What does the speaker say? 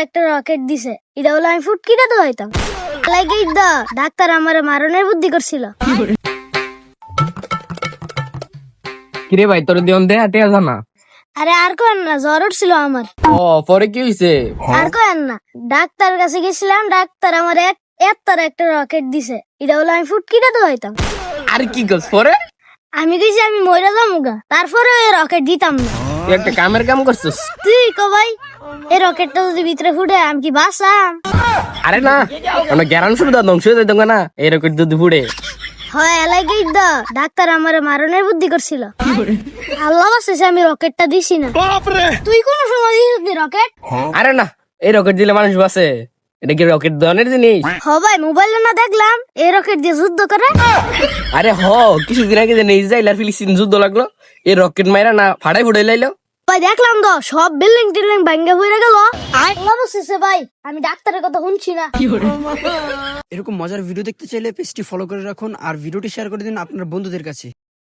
একটা রকেট দিছে, এটা বলে আমি ফুটকিটা তো হইতাম। লাগে দা ডাক্তার আমার মারণের বুদ্ধি করছিল। কিরে ভাই তোর দিন দে হাতে জানা। আরে আর কেন না, জ্বর উঠছিল আমার। ও পরে কি হইছে? আর কেন না, ডাক্তার কাছে গেছিলাম, ডাক্তার আমার একটা রকেট দিছে, এটা বলে আমি ফুটকিটা তো হইতাম। আর কি করছ পরে? আমি কইছি আমি মইরা যামুগা, তারপরে ওই রকেট দিতাম না। তুই একটা কামের কাম করছিস। তুই কো ভাই, এই রকেটটা যদি ভিতরে ফুটে আমি কি বাঁচাম? আরে না, মানে গ্যারান সুবিধা ধ্বংস হয়ে যাইতো না এই রকেট যদি ফুড়ে। হয় এলাকাই দা ডাক্তার আমার মারণের বুদ্ধি করছিল। আল্লাহ বাঁচাইছে আমি রকেটটা দিছি না। তুই কোন সময় দিছিস রকেট? আরে না, এই রকেট দিলে মানুষ বাঁচে। এটা কি রকেট ধরনের জিনিস? হ ভাই, মোবাইলে না দেখলাম এই রকেট দিয়ে যুদ্ধ করে। আরে কিছুদিন আগে যে ইসরায়েল আর ফিলিস্তিন যুদ্ধ লাগলো, এই রকেট মাইরা না ফাড়াই ফুড়াই লাইলো। ভাই দেখলাম তো সব বিল্ডিং টিল্ডিং ভাঙ্গা পড়ে গেল। আল্লাহ বাঁচাইছে ভাই, আমি ডাক্তারের কথা শুনছি না। এরকম মজার ভিডিও দেখতে চাইলে পেজটি ফলো করে রাখুন আর ভিডিওটি শেয়ার করে দিন আপনার বন্ধুদের কাছে।